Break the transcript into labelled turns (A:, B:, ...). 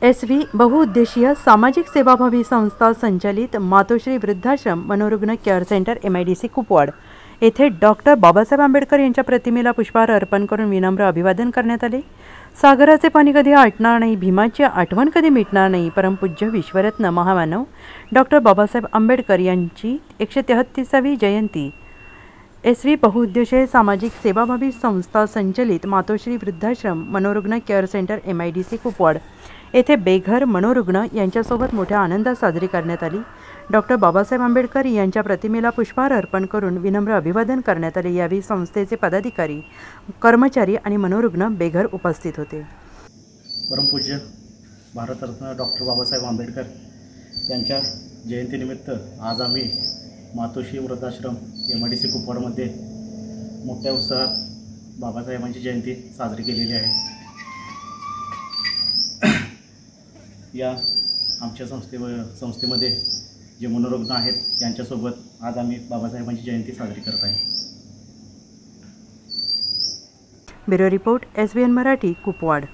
A: SV बहुउद्देशीय सामाजिक सेवाभावी संस्था संचालित मातोश्री वृद्धाश्रम मनोरुग्ण केअर सेंटर MIDC कुपवाड येथे डॉक्टर बाबासाहेब आंबेडकर यांच्या प्रतिमेला पुष्पहार अर्पण करून विनम्र अभिवादन करण्यात आले। सागराचे पाणी कधी आटणार नाही, भीमाची आठवण कधी मिटणार नाही। परमपूज्य विश्वरत्न महामानव डॉक्टर बाबासाहेब आंबेडकर यांची 133वी जयंती SV बहुउद्देशीय सामाजिक सेवाभावी संस्था संचलित मातोश्री वृद्धाश्रम मनोरुग्ण केअर सेंटर MIDC कुपवाड येथे बेघर मनोरुग्ण यांच्यासोबत मोठ्या आनंदात साजरी करण्यात आली। डॉक्टर बाबासाहेब आंबेडकर यांच्या प्रतिमेला पुष्पहार अर्पण करून विनम्र अभिवादन करण्यात आले। यावेळी संस्थेचे पदाधिकारी, कर्मचारी आणि मनोरुग्ण बेघर उपस्थित होते।
B: परमपूज्य भारतरत्न डॉक्टर बाबासाहेब आंबेडकर यांच्या जयंतीनिमित्त आज आम्ही मातोश्री वृद्धाश्रम MIDC कुपवाडमध्ये मोठ्या उत्साहात बाबासाहेबांची जयंती साजरी केलेली आहे। या आमच्या संस्थेमध्ये जे मनोरुग्ण आहेत यांच्यासोबत आज आम्ही बाबासाहेबांची जयंती साजरी करत आहे।
A: Bureau report SBN Marathi Kupwad.